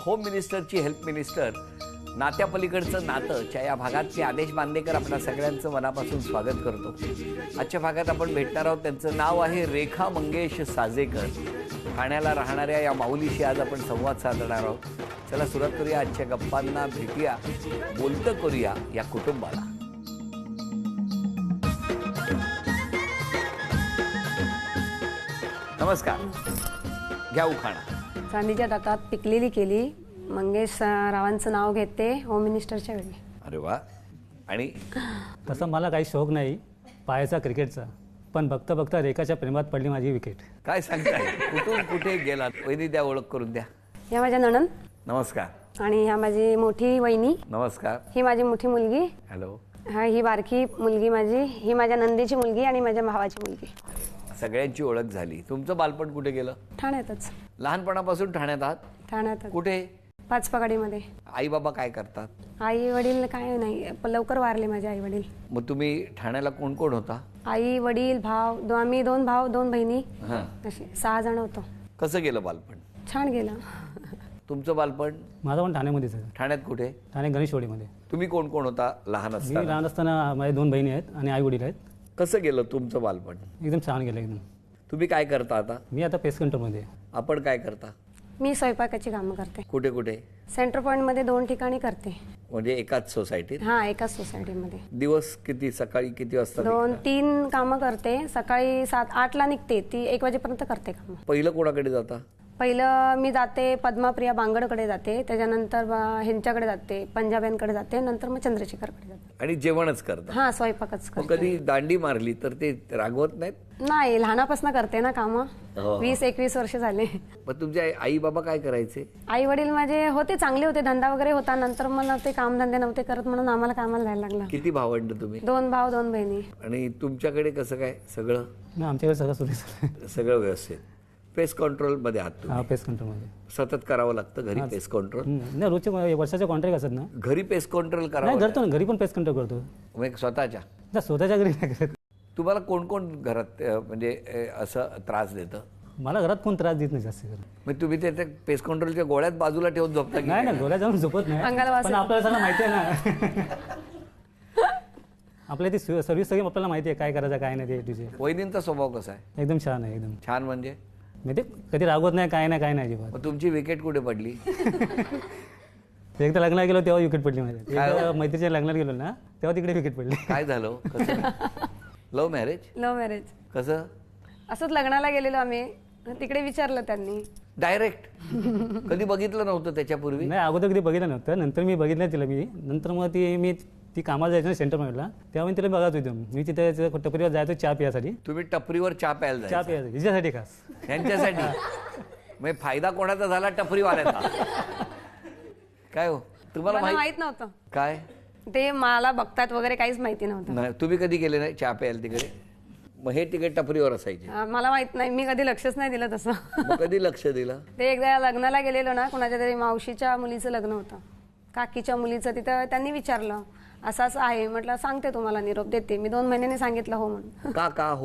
Home मिनिस्टरची help minister नात्यापलीकडचं नातं या भागात मी आदेश बांदेकर आपल्या सगळ्यांचं मनापासून स्वागत करतो. आजच्या भागात आपण भेटणार आहोत. त्यांचं नाव आहे रेखा मंगेश साजेकर. ठाण्याला राहणाऱ्या या माऊलीशी आज आपण संवाद साधणार आहोत. चला सुरुवात करूया आजच्या गप्पांना. भेटूया, बोलतं करूया या कुटुंबाला. नमस्कार. घ्या उखाणा. चांदीच्या ताटात पिकलेली केली, मंगेश रावांचं नाव घेते होम मिनिस्टरच्या वेळी. अरे वा. आणि तसं मला काही शौक नाही पाहायचा क्रिकेटचा, पण बघता बघता रेखाच्या प्रेमात पडली माझी विकेट. काय सांगताय, कुठून कुठे गेलात? वहिनी द्या, ओळख करून द्या. ह्या माझ्या नणंद नमस्कार. आणि ह्या माझी मोठी वहिनी. नमस्कार. ही माझी मोठी मुलगी. हॅलो. हा ही बारकी मुलगी माझी. ही माझ्या नंदेची मुलगी आणि माझ्या भावाची मुलगी. सगळ्यांची ओळख झाली. तुमचं बालपण कुठे गेलं? ठाण्यातच. लहानपणापासून ठाण्यात आहात? ठाण्यातच. कुठे? पाचपगाडीमध्ये. आई बाबा काय करतात? आई वडील काय नाही, लवकर वारले माझे आई वडील. मग तुम्ही ठाण्याला कोण कोण होता? आई वडील भाव, आम्ही 2 भाव 2 बहिणी, हां. असे 6 जण होतो. कसं गेलं बालपण? छान गेलं. तुमचं बालपण? माझं पण ठाण्यामध्येच आहे. ठाण्यात कुठे? ठाणे गणेशवाडीमध्ये. तुम्ही कोण कोण होता लहान मी असताना? लहान असताना माझ्या 2 बहिणी आहेत आणि आई वडील आहेत. कसं गेलं तुमचं बालपण? एकदम छान गेलं एकदम. तुम्ही काय करता आता? मी आता पेस्ट कंट्रोलमध्ये आहे. आपण काय करता? मी स्वयंपाकाची कामं करते. कुठे कुठे? सेंटर पॉईंटमध्ये 2 ठिकाणी करते. म्हणजे एकाच सोसायटीत? हा, एकाच सोसायटीमध्ये. दिवस किती, सकाळी किती वाजता? 2-3 कामं करते. सकाळी 7-8ला निघते, ती 1 वाजेपर्यंत करते कामं. पहिलं कोणाकडे जाता? पहिलं मी जाते पद्माप्रिया बांगडकडे जाते, त्याच्यानंतर ह्यांच्याकडे जाते, पंजाब्यांकडे जाते, नंतर मग चंद्रशेखरकडे जाते. आणि जेवणच करता? हा, स्वयंपाकच मग करते. कधी दांडी मारली तर ते रागवत नाहीत? नाही, लहानापासून करते ना कामं. हो. 20-21 वर्ष झाले. मग तुमचे आई बाबा काय करायचे? आई वडील माझे होते, चांगले होते, धंदा वगैरे होता. नंतर मला ते कामधंदे नव्हते करत म्हणून आम्हाला कामाला जायला लागलं. किती भावंड तुम्ही? 2 भाव 2 बहिणी. आणि तुमच्याकडे कसं काय सगळं? नाही, आमच्याकडे सगळं सुरू सगळं व्यवस्थित. पेस्ट कंट्रोल मध्ये आहात तुम्ही? हा, पेस्ट कंट्रोलमध्ये. सतत करावं लागतं घरी पेस्ट कंट्रोल? नाही, रोजचे वर्षाचे कॉन्ट्रॅक्ट असतात ना. घरी पेस्ट कंट्रोल नाही, करावं करतो ना, घरी पण पेस्ट कंट्रोल करतो. मग स्वतःच्या? नाही, स्वतःच्या घरी नाही करत. तुम्हाला कोण कोण घरात म्हणजे असं त्रास देतं? मला घरात कोण त्रास देत नाही जास्त करून. मग तुम्ही ते पेस्ट कंट्रोलच्या गोळ्यात बाजूला ठेवून झोपता की नाही ना, गोळ्या जाऊन झोपत अंगाला नाही, वास पण आपल्याला सगळं माहिती आहे ना. आपल्या ती सर्व्हिस सगळी आपल्याला माहिती आहे काय करायचं काय नाही ते तुझे. वहिनींचा स्वभाव कसा आहे? एकदम छान आहे, एकदम छान. म्हणजे ते कधी रागवत नाही, काय नाही, काय नाही अजिबात. मग तुमची विकेट कुठे पडली? एकदा लग्नाला गेलो तेव्हा विकेट पडली माझी. काय? एकदा मैत्रीच्या लग्नाला गेलो ना तेव्हा तिकडे विकेट पडली. काय झालं? कसं? Love marriage? Love marriage. कसं? असंच लग्नाला गेलेलो आम्ही, तिकडे विचारलं त्यांनी डायरेक्ट? कधी बघितलं नव्हतं त्याच्यापूर्वी? नाही, अगोदर कधी बघितलं नव्हतं, नंतर मी बघितलं तिला. नंतर मग ती कामाला जायचं ना सेंटर पॉईंटला, तेव्हा मी तिला बघत होतो. मी तिथे टपरीवर जायचो चहा पियासाठी. तुम्ही टपरीवर चहा प्यायला चहा जायचं? पियासाठी हिच्यासाठी खास. यांच्यासाठी? मग फायदा कोणाचा झाला? टपरीवाल्याचा. काय हो, तुम्हाला मला माहित? माहित नव्हतं काय ते, मला बघतात वगैरे काहीच माहिती नव्हतं. नाही, तुम्ही कधी गेले नाही चहा प्यायला तिकडे? मग हे तिकडे टपरीवर असायचे? मला माहित नाही, मी कधी लक्षच नाही दिलं तसं. मग कधी लक्ष दिलं? ते एकदा लग्नाला गेलेलो ना, कुणाच्या तरी मावशीच्या मुलीचं लग्न होतं, काकीच्या मुलीचं. तिथं त्यांनी विचारलं असं असं आहे. म्हटलं सांगते तुम्हाला, निरोप देते. मी 2 महिन्यांनी सांगितलं हो म्हणून.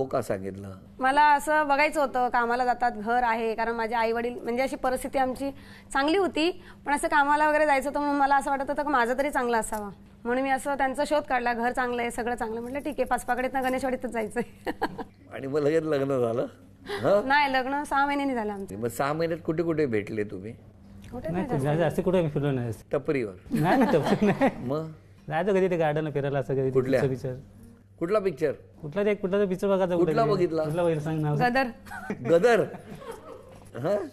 का सांगितलं? मला असं बघायचं होतं, कामाला जातात, घर आहे. कारण माझे आई वडील म्हणजे अशी परिस्थिती आमची चांगली होती, पण असं कामाला वगैरे जायचं होतं म्हणून मला असं वाटत होतं की माझं तरी चांगलं असावं. म्हणून मी असं त्यांचा शोध काढला, घर चांगलं आहे, सगळं चांगलं. म्हटलं ठीक आहे, पाचपाकडीतनं गणेशवाडीतच जायचंय. आणि मग लगेच लग्न झालं? हं? नाही, लग्न 6 महिन्यांनी झालं आमचं. मग 6 महिन्यात कुठे कुठे भेटले तुम्ही? कुठे नाही, जास्त कुठे फिरलो नाही. टपरीवर? नाही ना, तसं नाही. मग जायचं कधी ते गार्डनला फिरायला, असं कधी कुठल्या? पिक्चर. कुठला पिक्चर? कुठला पिक्चर बघायचा? कुठला बघितला? कुठला बघितला सांग ना. गदर. गदर? हं?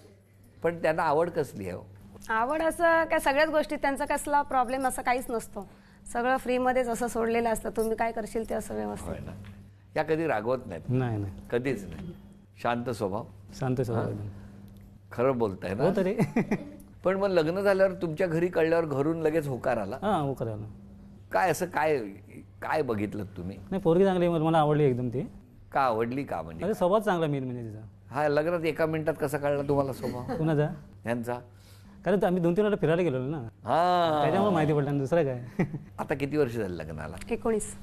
पण त्यांना आवड कसली आहे? आवड असं काय, सगळ्याच गोष्टी त्यांचा कसला प्रॉब्लेम असं काहीच नसतो. सगळं फ्रीमध्येच असं सोडलेलं असतं. तुम्ही काय करशील ते असं व्यवस्थित. होय ना. या कधी रागवत नाहीत? नाही नाही, कधीच नाही. शांत स्वभाव? शांत स्वभाव एकदम. खरं बोलताय ना? हो तरी. पण मग लग्न झाल्यावर तुमच्या घरी कळल्यावर घरून लगेच होकार आला? हा, हो करायला. काय असं काय बघितलं तुम्ही? नाही, पोरगी चांगली, मला आवडली एकदम ती. का आवडली? का म्हणजे? म्हणजे स्वभाव चांगला मेन म्हणजे तिचा. हा, लग्नात 1 मिनिटात कसा कळला तुम्हाला स्वभाव कुणाचा? यांचा? कारण आम्ही 2-3 वेळा फिरायला गेलो ना, हा, त्याच्यामुळे माहिती पडलं. दुसरं काय. आता किती वर्ष झाली लग्नाला? 19.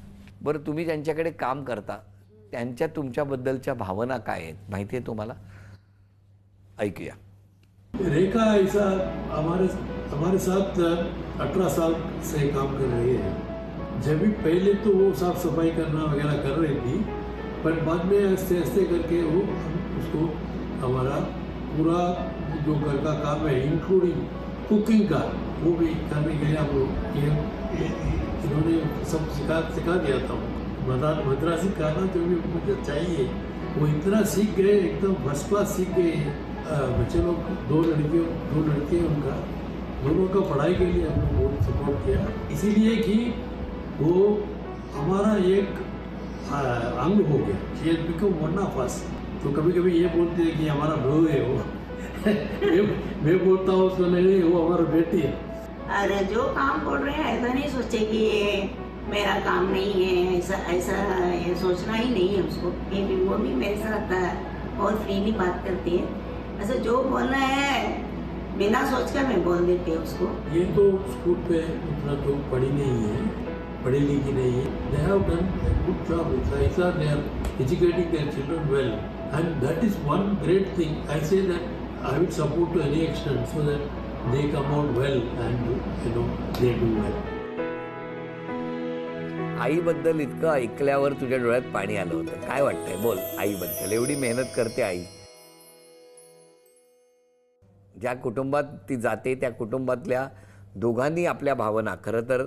बरं, तुम्ही ज्यांच्याकडे काम करता त्यांच्या तुमच्याबद्दलच्या भावना काय आहेत माहिती आहे तुम्हाला? ऐकूया. रेखा ऐसा हमारे हमारे साथ 18 साल से काम कर रही है। जब भी पहले तो वो साफ सफाई करना वगैरह कर रही थी, पर बाद में आस्ते आस्ते करके वो उसको हमारा पूरा जो घर का काम है इंक्लूडिंग कुकिंग का वो भी करने के लिए हम लोग इन्होंने सब सिखा दिया था। मद्रासी खाना जो भी मुझे चाहिए वो इतना सीख गए, एकदम फर्स्ट क्लास सीख गए। बच्चे लोग दो लड़के उनका दोनों का पढ़ाई के लिए हमने बहुत सपोर्ट किया, इसीलिए कि वो हमारा एक अंग हो गया। She has become one of us. तो कभी कभी ये बोलते हैं कि हमारा बहू है वो मैं बोलता हूँ उसको नहीं, वो हमारा बेटी है। अरे जो काम बोल रहे हैं ऐसा नहीं सोचे कि ये मेरा काम नहीं है, ऐसा ये सोचना ही नहीं है उसको। ये भी वो भी मेरे साथ बहुत फ्रीली बात करती है। ऐसा जो बोलना है बिना सोच कर मैं बोल देती हूँ उसको। ये तो स्कूल पे उतना तो पढ़ी नहीं है, पढ़ी लिखी नहीं है। They have done a good job. It's they are educating their children well, and that is one great thing. I say that I will support to any extent so that they come out well and they do well. आईबद्दल इतकं ऐकल्यावर तुझ्या डोळ्यात पाणी आलं होतं. काय वाटतंय बोल आईबद्दल? एवढी मेहनत करते आई. ज्या कुटुंबात ती जाते त्या कुटुंबातल्या दोघांनी आपल्या भावना, खरं तर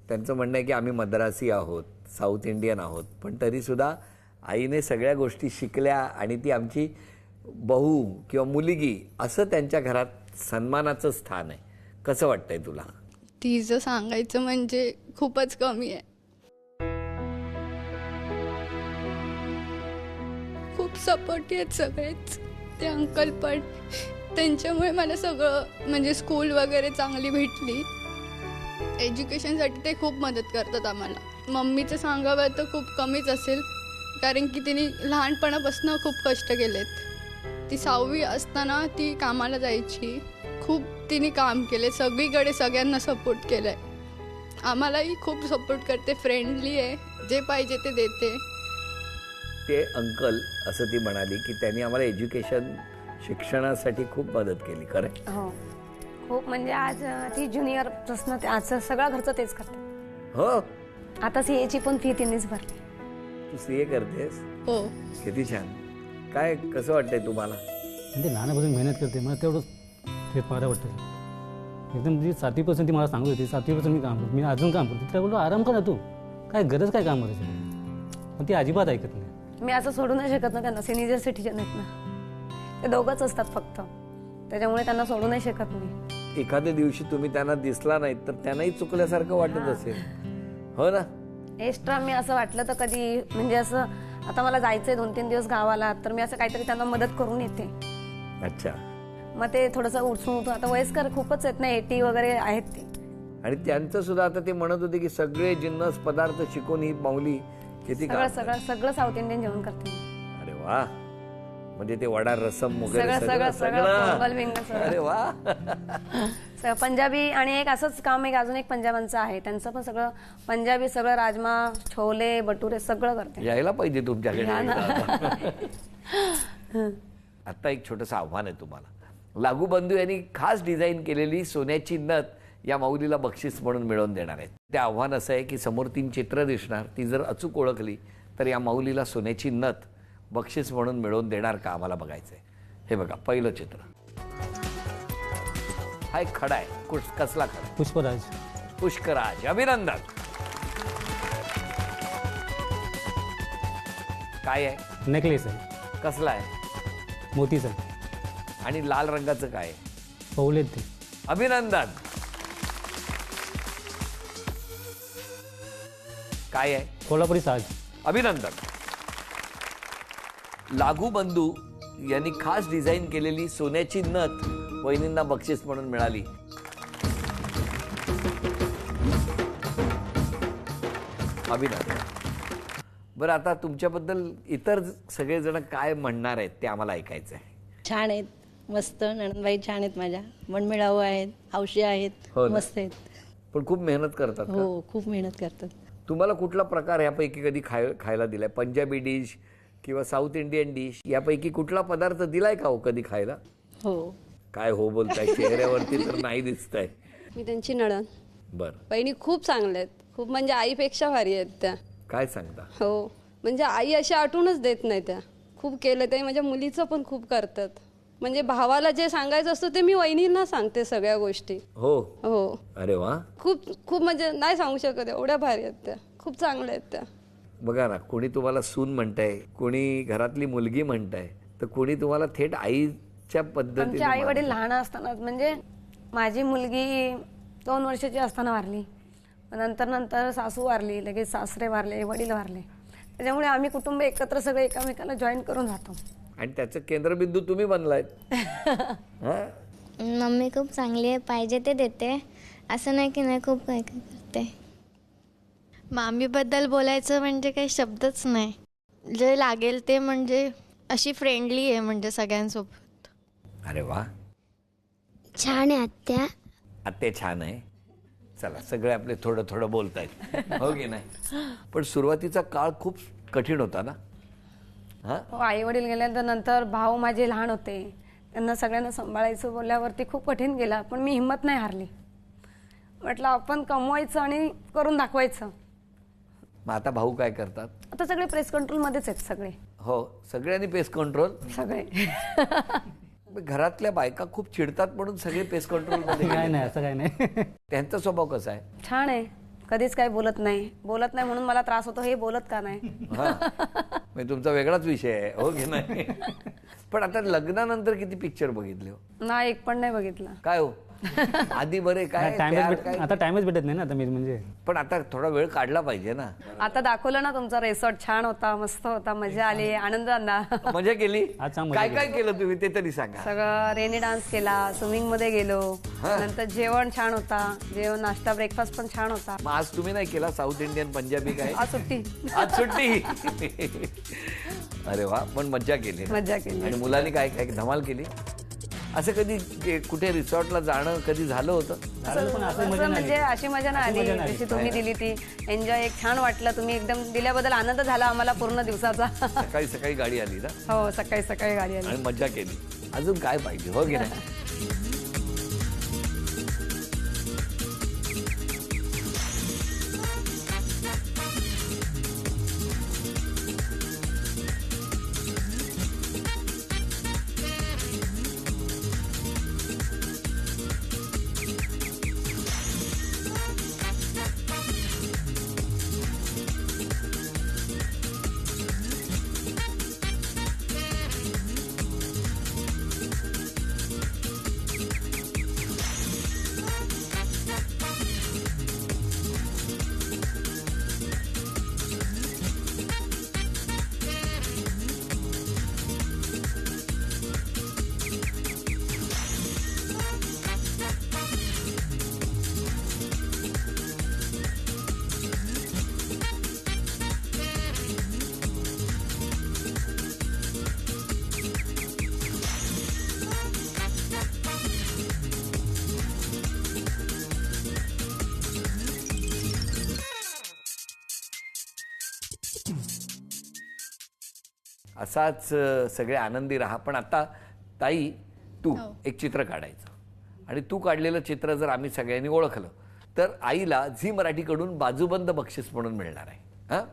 त्यांचं म्हणणं आहे की आम्ही मद्रासी आहोत, साऊथ इंडियन आहोत, पण तरीसुद्धा आईने सगळ्या गोष्टी शिकल्या आणि ती आमची बहू किंवा मुलगी असं त्यांच्या घरात सन्मानाचं स्थान आहे. कसं वाटतंय तुला? तिचं सांगायचं म्हणजे खूपच कमी आहे. खूप सपोर्टिव्ह आहेत सगळेच. ते अंकल पण, त्यांच्यामुळे मला सगळं म्हणजे स्कूल वगैरे चांगली भेटली. एज्युकेशनसाठी ते खूप मदत करतात आम्हाला. मम्मीचं सांगावं तर खूप कमीच असेल, कारण की तिने लहानपणापासून खूप कष्ट केलेत. ती 6वी असताना ती कामाला जायची. खूप तिने काम केले, सगळीकडे सगळ्यांना सपोर्ट केलं आहे. आम्हालाही खूप सपोर्ट करते, फ्रेंडली आहे, जे पाहिजे ते देते. ते अंकल असं ती म्हणाली की त्यांनी आम्हाला शिक्षणासाठी खूप मदत केली. खरं? हो, खूप. म्हणजे आज ती ज्युनियर प्रश्न आज सगळं घरचं तेच करते. हो, आता सीएची पण फी तिनेच भरली. तू सीए करतेस? हो. किती छान. काय कसं वाटतंय तुम्हाला? म्हणजे लहानापासून मेहनत करते, मला तेवढंच हे फार वाटतं. एकदम जी 7वीपासून ती मला सांगत होती, 7वीपासून मी काम करतो, मी अजून काम करतो. तिला बोललो आराम करा तू, काय गरज काय काम करायची, पण ती अजिबात ऐकत नाही. मी असं सोडू नाही शकत ना त्यांना. सिनियर सिटीजन आहेत ना, ते दोघंच असतात फक्त, त्याच्यामुळे त्यांना सोडू नाही शकत मी. एखाद्या दिवशी तुम्ही त्यांना दिसला नाही तर त्यांनाही चुकल्यासारखं वाटत असेल, हो ना? एक्स्ट्रा मी असं वाटलं तर कधी म्हणजे असं आता मला जायचंय 2-3 दिवस गावाला, तर मी असं काहीतरी त्यांना मदत करून येते. अच्छा. मग ते थोडंसं उठसून उठून, आता वयस्कर खूपच आहेत ना, 80 वगैरे आहेत ते. आणि त्यांचं सुद्धा आता ते म्हणत होते की सगळे जिन्नस पदार्थ शिकून ही माऊली किती काम सगळं साऊथ इंडियन जेवण करते. अरे वा. म्हणजे ते वडा रसम वगैरे सगळं. अरे वा. पंजाबी. आणि एक असंच काम अजून एक पंजाबांचं आहे, त्यांचं पण सगळं पंजाबी, सगळं राजमा, छोले, भटुरे सगळं करते. यायला पाहिजे तुमच्याकडे. आता एक छोटंसं आव्हान आहे तुम्हाला. लागू बंधू यांनी खास डिझाईन केलेली सोन्याची नथ या माऊलीला बक्षीस म्हणून मिळवून देणार आहेत. ते आव्हान असं आहे की समोर 3 चित्र दिसणार, ती जर अचूक ओळखली तर या माऊलीला सोन्याची नथ बक्षीस म्हणून मिळवून देणार का, आम्हाला बघायचंय. हे बघा, पहिलं चित्र. हा एक खडा आहे. कसला खडा? पुष्पराज. पुष्कराज, अभिनंदन. काय आहे? नेकलेस आहे. कसला आहे? मोतीचा. आणि लाल रंगाचं काय आहे? पवलेत ते. अभिनंदन. काय आहे? कोल्हापुरी साज. अभिनंदन. लागू बंधू यांनी खास डिझाईन केलेली सोन्याची नथ वहिनींना बक्षीस म्हणून मिळाली. अभिनंदन. बरं, आता तुमच्याबद्दल इतर सगळेजण काय म्हणणार आहेत ते आम्हाला ऐकायचं आहे. छान आहेत, मस्त. नणंदबाई छान आहेत, माझ्या मनमिळावू आहेत, हौशी आहेत, हो ना? मस्त आहेत. पण खूप मेहनत करतात का? हो, खूप मेहनत करतात. तुम्हाला कुठला प्रकार यापैकी कधी खायला दिलाय? पंजाबी डिश किंवा साऊथ इंडियन डिश यापैकी कुठला पदार्थ दिलाय का हो कधी खायला? हो. काय हो बोलताय, चेहऱ्यावरती तर नाही दिसतंय. मी त्यांची नणंद. बर, बहिणी खूप चांगल्या आहेत, खूप म्हणजे आईपेक्षा भारी आहेत त्या. काय सांगता? हो, म्हणजे आई अशी आठवणच देत नाही त्या. खूप केलं ते, माझ्या मुलीचं पण खूप करतात. म्हणजे भावाला जे सांगायचं असतं ते मी वहिनींना सांगते सगळ्या गोष्टी. हो हो, अरे वा. खूप खूप म्हणजे नाही सांगू शकत, एवढ्या भारी आहेत त्या, खूप चांगल्या आहेत त्या. बघा ना, कोणी तुम्हाला सून म्हणताय, कोणी घरातली मुलगी म्हणताय, तर कोणी तुम्हाला थेट आईच्या आमचे पद्धतीने आई वडील लहान असताना, म्हणजे माझी मुलगी 2 वर्षाची असताना वारली. नंतर नंतर सासू वारली, लगेच सासरे वारले, वडील वारले. त्याच्यामुळे आम्ही कुटुंब एकत्र सगळे एकामेकाला जॉईन करून राहतो. आणि त्याचं केंद्रबिंदू तुम्ही बनलायत. हा? मम्मी खूप चांगली आहे, पाहिजे ते देते, असं नाही की नाही खूप काय काय करते. मामीबद्दल बोलायचं म्हणजे काही शब्दच नाही. जे लागेल ते, म्हणजे अशी फ्रेंडली आहे म्हणजे सगळ्यांसोबत. अरे वा, छान आहे आत्या. आत्या छान आहे. चला, सगळे आपले थोडं थोडं बोलतायत, हो की नाही? पण सुरुवातीचा काळ खूप कठीण होता ना. हा, हो, आई वडील गेल्यानंतर नंतर भाऊ माझे लहान होते, त्यांना सगळ्यांना सांभाळायचं बोलल्यावरती खूप कठीण गेला. पण मी हिंमत नाही हारली, म्हटलं आपण कमवायचं आणि करून दाखवायचं. मग आता भाऊ काय करतात? आता सगळे प्रेस कंट्रोलमध्येच आहेत सगळे. हो, सगळ्यांनी पेस्ट कंट्रोल. सगळे घरातल्या बायका खूप चिडतात म्हणून सगळे पेस्ट कंट्रोल मध्ये काय गेले. नाही, असं काय नाही. त्यांचा स्वभाव कसा आहे? छान आहे, कधीच काही बोलत नाही म्हणून मला त्रास होतो, हे बोलत का नाही. हा, म्हणजे तुमचा वेगळाच विषय आहे, हो की नाही? पण आता लग्नानंतर किती पिक्चर बघितले हो? नाही, एक पण नाही बघितला. काय हो, आधी बरे काय तयार काय? आता टाइमच भेटत नाही ना आता मी, म्हणजे पण आता थोडा वेळ काढला पाहिजे ना. आता दाखवलं ना तुमचा रिसॉर्ट, छान होता, मस्त होता, मजा आली, आनंद झाला. मजा केली. आज मजा काय काय केलं तुम्ही ते तरी सांगा. सगळं रेनी डान्स केला, स्विमिंग मध्ये गेलो, नंतर जेवण छान होता, जेवण नाश्ता ब्रेकफास्ट पण छान होता. मग आज तुम्ही नाही केला साऊथ इंडियन पंजाबी काय? आज सुट्टी. आज सुट्टी. अरे वा, पण मज्जा केली. मज्जा केली. आणि मुलांनी काय काय धमाल केली? असं कधी कुठे रिसॉर्टला जाणं कधी झालं होतं? असं म्हणजे अशी मजा नाही आली जशी तुम्ही दिली ती. एन्जॉय एक छान वाटलं, तुम्ही एकदम दिल्याबद्दल आनंद झाला आम्हाला पूर्ण दिवसाचा. सकाळी सकाळी गाडी आली ना. हो, सकाळी सकाळी गाडी आली. आणि मज्जा केली. अजून काय पाहिजे, हो की नाही? असाच सगळे आनंदी राहा. पण आता ताई, तू एक चित्र काढायचं, आणि तू काढलेलं चित्र जर आम्ही सगळ्यांनी ओळखलं तर आईला झी मराठीकडून बाजूबंद बक्षीस म्हणून मिळणार आहे. हा,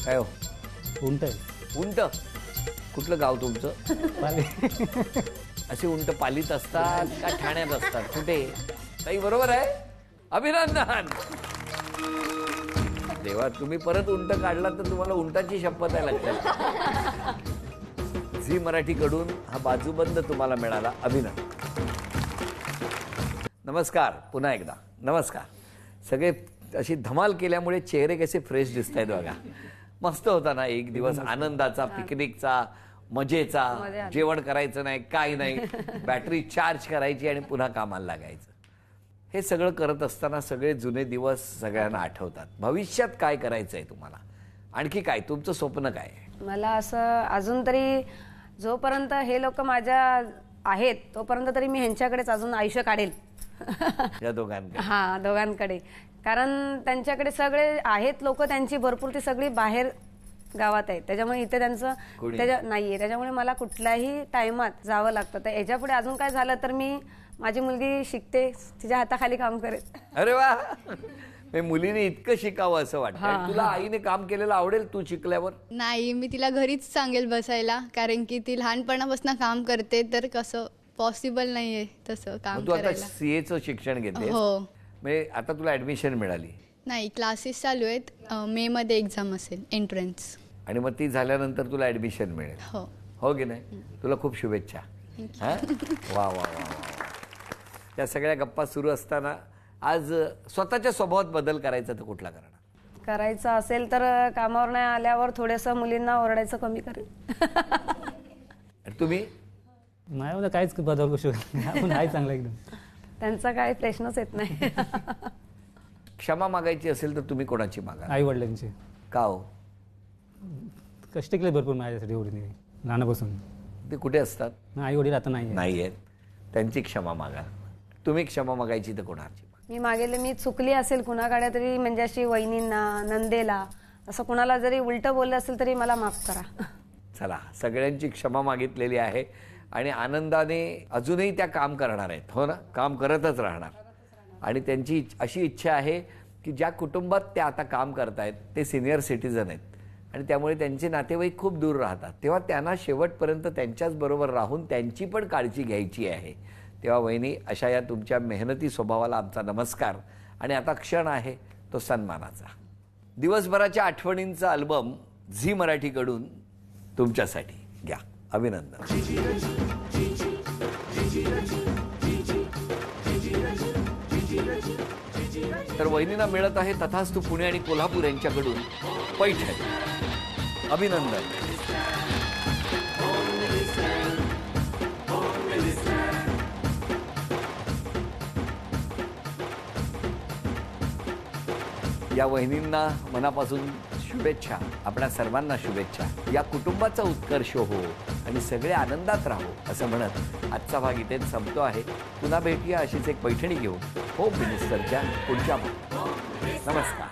काय हो? उंट आहे. उंट? कुठलं गाव तुमचं? पाले. असे उंट पालीत असतात का ठाण्यात असतात? कुठे? ताई बरोबर आहे, अभिनंदन. देवा, तुम्ही परत उंट काढला तर तुम्हाला उंटाची शपथ आहे लक्षात. झी मराठीकडून हा बाजूबंद तुम्हाला मिळाला, अभिनंदन. नमस्कार, पुन्हा एकदा नमस्कार. सगळे अशी धमाल केल्यामुळे चेहरे कसे फ्रेश दिसत आहेत बघा. मस्त होता ना एक दिवस आनंदाचा, पिकनिकचा, मजेचा. जेवण करायचं नाही, काय नाही, बॅटरी चार्ज करायची आणि पुन्हा कामाला लागायचं. हे सगळं करत असताना सगळे जुने दिवस सगळ्यांना आठवतात. भविष्यात काय करायचं आहे तुम्हाला? आणखी काय तुमचं स्वप्न काय आहे? मला असं अजून तरी जोपर्यंत हे लोक माझ्या आहेत तोपर्यंत तरी मी ह्यांच्याकडेच अजून आयुष्य काढेल. या दोघांकडे? हा, दोघांकडे. कारण त्यांच्याकडे सगळे आहेत लोक, त्यांची भरपूर ती सगळी बाहेर गावात आहेत, त्याच्यामुळे इथे त्यांचं नाहीये. त्याच्यामुळे मला कुठल्याही टाइमात जावं लागतं. तर याच्या पुढे अजून काय झालं तर मी माझी मुलगी शिकते, तिच्या हाताखाली काम करेल. अरे वा, मुलीने इतकं शिकावं असं वाटतं. तुला आईने काम केलेलं आवडेल तू शिकल्यावर? नाही, मी तिला घरीच सांगेल बसायला, कारण की ती लहानपणापासून काम करते, तर कसं पॉसिबल नाहीये तसं काम तू आता करायला. सीएचं शिक्षण घेते? हो. म्हणजे आता तुला ऍडमिशन मिळाली? नाही, क्लासेस चालू आहेत. मे मध्ये एक्झाम असेल, एंट्रन्स. आणि मग ती झाल्यानंतर तुला ऍडमिशन मिळेल? हो. हो की नाही? तुला खूप शुभेच्छा. हा? वा वा वा वा. त्या सगळ्या गप्पा सुरू असताना आज स्वतःच्या स्वभावात बदल करायचा तर कुठला करणार? करायचं असेल तर कामावर नाही आल्यावर थोडंसं मुलींना ओरडायचं कमी करेल. तुम्ही? नाही मला काहीच बदल करू शकत नाही. आपण आहे चांगला एकदम. त्यांचा काही प्रश्नच येत नाही. क्षमा मागायची असेल तर तुम्ही कोणाची मागा? आई वडिलांचे. का हो? कष्ट केले भरपूर माझ्यासाठी एवढी लहानापासून. ते कुठे असतात? आई वडील आता नाही आहेत, त्यांची क्षमा मागा. तुम्ही क्षमा मागायची तर कोणाची? मी मागेल मी चुकली असेल कुणाकडे तरी, म्हणजे अशी वहिनींना, नंदेला, असं कुणाला जरी उलटं बोललं असेल तरी मला माफ करा. चला, सगळ्यांची क्षमा मागितलेली आहे आणि आनंदाने अजूनही त्या काम करणार आहेत. हो ना? काम करतच राहणार. आणि त्यांची अशी इच्छा आहे की ज्या कुटुंबात त्या आता काम करतायत ते सिनियर सिटीजन आहेत आणि त्यामुळे त्यांचे नातेवाईक खूप दूर राहतात, तेव्हा त्यांना शेवटपर्यंत त्यांच्याच बरोबर राहून त्यांची पण काळजी घ्यायची आहे. तेव्हा वहिनी, अशा या तुमच्या मेहनती स्वभावाला आमचा नमस्कार. आणि आता क्षण आहे तो सन्मानाचा. दिवसभराच्या आठवणींचा अल्बम झी मराठीकडून तुमच्यासाठी. घ्या, अभिनंदन. तर वहिनींना मिळत आहे तथास्तु पुणे आणि कोल्हापूर यांच्याकडून पैठणी. अभिनंदन. या वहिनींना मनापासून शुभेच्छा. आपल्या सर्वांना शुभेच्छा. या कुटुंबाचा उत्कर्ष हो आणि सगळे आनंदात राहो असं म्हणत आजचा भाग इथेच संपतो आहे. पुन्हा भेटूया अशीच एक पैठणी घेऊन होम मिनिस्टरच्या पुढच्या भागात. नमस्कार.